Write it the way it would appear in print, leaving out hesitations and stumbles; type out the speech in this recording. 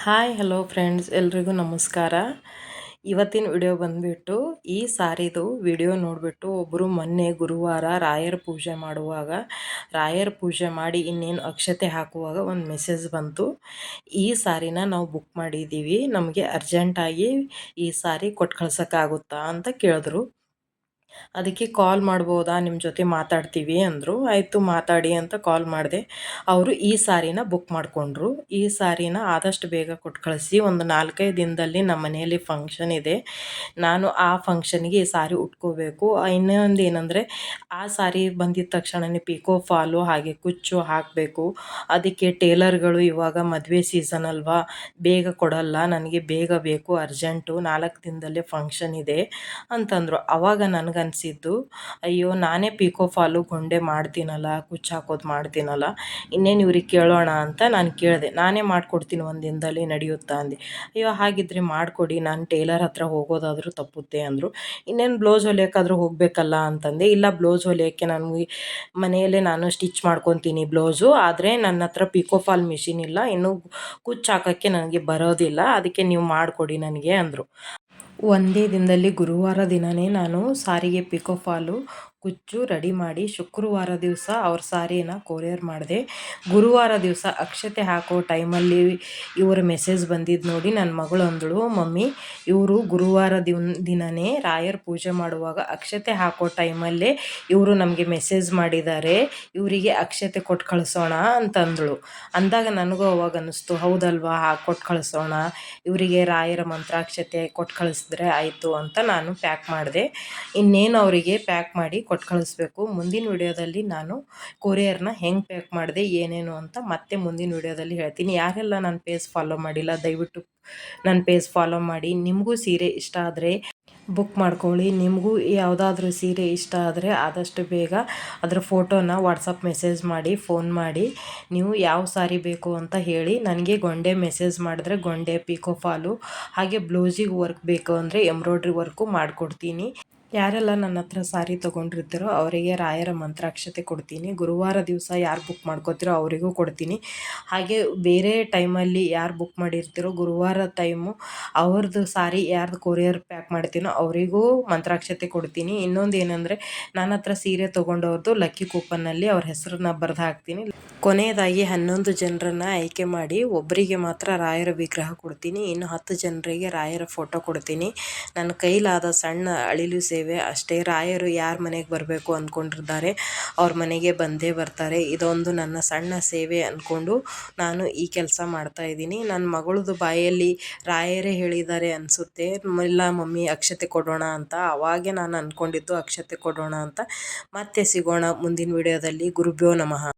Hi hello friends, ಎಲ್ರಿಗೂ ನಮಸ್ಕಾರ. ಇವತ್ತಿನ ವಿಡಿಯೋ ಬಂದುಬಿಟ್ಟು ಈ ಸಾರಿದು ವಿಡಿಯೋ ನೋಡಿಬಿಟ್ಟು ಒಬ್ಬರು ಮೊನ್ನೆ ಗುರುವಾರ ರಾಯರ ಪೂಜೆ ಮಾಡುವಾಗ, ರಾಯರ ಪೂಜೆ ಮಾಡಿ ಇನ್ನೇನು ಅಕ್ಷತೆ ಹಾಕುವಾಗ ಒಂದು ಮೆಸೇಜ್ ಬಂತು. ಈ ಸಾರಿನ ನಾವು ಬುಕ್ ಮಾಡಿದ್ದೀವಿ, ನಮಗೆ ಅರ್ಜೆಂಟಾಗಿ ಈ ಸಾರಿ ಕೊಟ್ಟು ಕಳ್ಸೋಕ್ಕಾಗುತ್ತಾ ಅಂತ ಕೇಳಿದ್ರು. ಅದಕ್ಕೆ ಕಾಲ್ ಮಾಡ್ಬೋದಾ, ನಿಮ್ಮ ಜೊತೆ ಮಾತಾಡ್ತೀವಿ ಅಂದರು. ಆಯಿತು ಮಾತಾಡಿ ಅಂತ ಕಾಲ್ ಮಾಡಿದೆ. ಅವರು ಈ ಸಾರಿನ ಬುಕ್ ಮಾಡಿಕೊಂಡ್ರು. ಈ ಸಾರಿನ ಆದಷ್ಟು ಬೇಗ ಕೊಟ್ಟು ಕಳಿಸಿ, ಒಂದು 4-5 ದಿನದಲ್ಲಿ ನಮ್ಮ ಮನೆಯಲ್ಲಿ ಫಂಕ್ಷನ್ ಇದೆ. ನಾನು ಆ ಫಂಕ್ಷನ್ಗೆ ಈ ಸಾರಿ ಉಟ್ಕೋಬೇಕು. ಇನ್ನೊಂದು ಏನಂದರೆ, ಆ ಸಾರಿ ಬಂದಿದ್ದ ತಕ್ಷಣವೇ ಪಿಕೋ ಫಾಲು ಹಾಗೆ ಕುಚ್ಚು ಹಾಕಬೇಕು. ಅದಕ್ಕೆ ಟೇಲರ್ಗಳು ಇವಾಗ ಮದುವೆ ಸೀಸನ್ ಅಲ್ವಾ, ಬೇಗ ಕೊಡಲ್ಲ, ನನಗೆ ಬೇಗ ಬೇಕು, ಅರ್ಜೆಂಟು, 4 ದಿನದಲ್ಲೇ ಫಂಕ್ಷನ್ ಇದೆ ಅಂತಂದರು. ಆವಾಗ ನನಗನ್ಸಿದ್ದು, ಅಯ್ಯೋ ನಾನೇ ಪಿಕೋ ಫಾಲು ಗೊಂಡೆ ಮಾಡ್ತೀನಲ್ಲ, ಕುಚ್ಚು ಹಾಕೋದು ಮಾಡ್ತೀನಲ್ಲ, ಇನ್ನೇನು ಇವ್ರಿಗೆ ಕೇಳೋಣ ಅಂತ ನಾನು ಕೇಳಿದೆ. ನಾನೇ ಮಾಡಿಕೊಡ್ತೀನಿ, ಒಂದು ದಿನದಲ್ಲಿ ನಡೆಯುತ್ತಾ ಅಂದೆ. ಅಯ್ಯೋ ಹಾಗಿದ್ರೆ ಮಾಡಿಕೊಡಿ, ನಾನು ಟೇಲರ್ ಹತ್ರ ಹೋಗೋದಾದರೂ ತಪ್ಪುತ್ತೆ ಅಂದರು. ಇನ್ನೇನು ಬ್ಲೌಸ್ ಹೊಲಿಯೋಕ್ಕಾದರೂ ಹೋಗಬೇಕಲ್ಲ ಅಂತಂದೆ. ಇಲ್ಲ, ಬ್ಲೌಸ್ ಹೊಲಿಯೋಕ್ಕೆ ನನಗೆ ಮನೆಯಲ್ಲೇ ನಾನು ಸ್ಟಿಚ್ ಮಾಡ್ಕೊತೀನಿ ಬ್ಲೌಸು, ಆದರೆ ನನ್ನ ಹತ್ರ ಪಿಕೋ ಫಾಲ್ ಮಿಷಿನ್ ಇಲ್ಲ, ಇನ್ನೂ ಕುಚ್ಚು ಹಾಕೋಕ್ಕೆ ನನಗೆ ಬರೋದಿಲ್ಲ, ಅದಕ್ಕೆ ನೀವು ಮಾಡಿಕೊಡಿ ನನಗೆ ಅಂದರು. ಒಂದೇ ದಿನದಲ್ಲಿ ಗುರುವಾರ ದಿನವೇ ನಾನು ಸಾರಿಗೆ ಪಿಕೋ ಫಾಲು ಕುಚ್ಚು ರೆಡಿ ಮಾಡಿ ಶುಕ್ರವಾರ ದಿವಸ ಅವ್ರ ಸಾರಿನ ಕೊರಿಯರ್ ಮಾಡಿದೆ. ಗುರುವಾರ ದಿವಸ ಅಕ್ಷತೆ ಹಾಕೋ ಟೈಮಲ್ಲಿ ಇವರ ಮೆಸೇಜ್ ಬಂದಿದ್ದು ನೋಡಿ ನನ್ನ ಮಗಳು ಅಂದಳು, ಮಮ್ಮಿ ಇವರು ಗುರುವಾರ ದಿನವೇ ರಾಯರ ಪೂಜೆ ಮಾಡುವಾಗ ಅಕ್ಷತೆ ಹಾಕೋ ಟೈಮಲ್ಲೇ ಇವರು ನಮಗೆ ಮೆಸೇಜ್ ಮಾಡಿದ್ದಾರೆ, ಇವರಿಗೆ ಅಕ್ಷತೆ ಕೊಟ್ಟು ಕಳಿಸೋಣ ಅಂತಂದಳು. ಅಂದಾಗ ನನಗೂ ಅವಾಗ ಅನ್ನಿಸ್ತು, ಹೌದಲ್ವಾ, ಕೊಟ್ಟು ಕಳಿಸೋಣ, ಇವರಿಗೆ ರಾಯರ ಮಂತ್ರಾಕ್ಷತೆ ಕೊಟ್ಟು ಕಳಿಸಿದ್ರೆ ಆಯಿತು ಅಂತ ನಾನು ಪ್ಯಾಕ್ ಮಾಡಿದೆ. ಇನ್ನೇನು ಅವರಿಗೆ ಪ್ಯಾಕ್ ಮಾಡಿ ಕೊಟ್ಟು ಕಳಿಸ್ಬೇಕು. ಮುಂದಿನ ವಿಡಿಯೋದಲ್ಲಿ ನಾನು ಕೊರಿಯರ್ನ ಹೆಂಗೆ ಪ್ಯಾಕ್ ಮಾಡಿದೆ ಏನೇನು ಅಂತ ಮತ್ತೆ ಮುಂದಿನ ವಿಡಿಯೋದಲ್ಲಿ ಹೇಳ್ತೀನಿ. ಯಾರೆಲ್ಲ ನನ್ನ ಪೇಜ್ ಫಾಲೋ ಮಾಡಿಲ್ಲ, ದಯವಿಟ್ಟು ನನ್ನ ಪೇಜ್ ಫಾಲೋ ಮಾಡಿ. ನಿಮಗೂ ಸೀರೆ ಇಷ್ಟ ಆದರೆ ಬುಕ್ ಮಾಡ್ಕೊಳ್ಳಿ. ನಿಮಗೂ ಯಾವುದಾದ್ರೂ ಸೀರೆ ಇಷ್ಟ ಆದರೆ ಆದಷ್ಟು ಬೇಗ ಅದರ ಫೋಟೋನ ವಾಟ್ಸಪ್ ಮೆಸೇಜ್ ಮಾಡಿ, ಫೋನ್ ಮಾಡಿ, ನೀವು ಯಾವ ಸಾರಿ ಬೇಕು ಅಂತ ಹೇಳಿ. ನನಗೆ ಗೊಂಡೆ ಮೆಸೇಜ್ ಮಾಡಿದ್ರೆ ಗೊಂಡೆ, ಪಿಕೋ ಫಾಲು ಹಾಗೆ ಬ್ಲೌಸಿಗೆ ವರ್ಕ್ ಬೇಕು ಅಂದರೆ ಎಂಬ್ರಾಯ್ಡ್ರಿ ವರ್ಕು ಮಾಡಿಕೊಡ್ತೀನಿ. ಯಾರೆಲ್ಲ ನನ್ನ ಹತ್ರ ಸಾರಿ ತೊಗೊಂಡಿರ್ತೀರೋ ಅವರಿಗೆ ರಾಯರ ಮಂತ್ರಾಕ್ಷತೆ ಕೊಡ್ತೀನಿ. ಗುರುವಾರ ದಿವಸ ಯಾರು ಬುಕ್ ಮಾಡ್ಕೋತೀರೋ ಅವರಿಗೂ ಕೊಡ್ತೀನಿ. ಹಾಗೆ ಬೇರೆ ಟೈಮಲ್ಲಿ ಯಾರು ಬುಕ್ ಮಾಡಿರ್ತೀರೋ ಗುರುವಾರ ಟೈಮು ಅವ್ರದ್ದು ಸಾರಿ ಯಾರ್ದು ಕೊರಿಯರ್ ಪ್ಯಾಕ್ ಮಾಡ್ತೀನೋ ಅವರಿಗೂ ಮಂತ್ರಾಕ್ಷತೆ ಕೊಡ್ತೀನಿ. ಇನ್ನೊಂದು ಏನಂದರೆ, ನನ್ನ ಹತ್ರ ಸೀರೆ ತೊಗೊಂಡವ್ರದ್ದು ಲಕ್ಕಿ ಕೂಪನ್ನಲ್ಲಿ ಅವ್ರ ಹೆಸರನ್ನ ಬರೆದು ಹಾಕ್ತೀನಿ. ಕೊನೆಯದಾಗಿ 11 ಜನರನ್ನು ಆಯ್ಕೆ ಮಾಡಿ ಒಬ್ಬರಿಗೆ ಮಾತ್ರ ರಾಯರ ವಿಗ್ರಹ ಕೊಡ್ತೀನಿ, ಇನ್ನು 10 ಜನರಿಗೆ ರಾಯರ ಫೋಟೋ ಕೊಡ್ತೀನಿ. ನನ್ನ ಕೈಲಾದ ಸಣ್ಣ ಅಳಿಲು ಸೇವೆ ಅಷ್ಟೇ. ರಾಯರು ಯಾರ ಮನೆಗೆ ಬರಬೇಕು ಅಂದ್ಕೊಂಡಿರ್ತಾರೆ ಅವ್ರ ಮನೆಗೆ ಬಂದೇ ಬರ್ತಾರೆ. ಇದೊಂದು ನನ್ನ ಸಣ್ಣ ಸೇವೆ ಅಂದ್ಕೊಂಡು ನಾನು ಈ ಕೆಲಸ ಮಾಡ್ತಾಯಿದ್ದೀನಿ. ನನ್ನ ಮಗಳದು ಬಾಯಲ್ಲಿ ರಾಯರೇ ಹೇಳಿದ್ದಾರೆ ಅನಿಸುತ್ತೆ, ಇಲ್ಲ ಮಮ್ಮಿ ಅಕ್ಷತೆ ಕೊಡೋಣ ಅಂತ. ಅವಾಗೇ ನಾನು ಅಂದ್ಕೊಂಡಿದ್ದು ಅಕ್ಷತೆ ಕೊಡೋಣ ಅಂತ. ಮತ್ತೆ ಸಿಗೋಣ ಮುಂದಿನ ವಿಡಿಯೋದಲ್ಲಿ. ಗುರುಭ್ಯೋ ನಮಃ.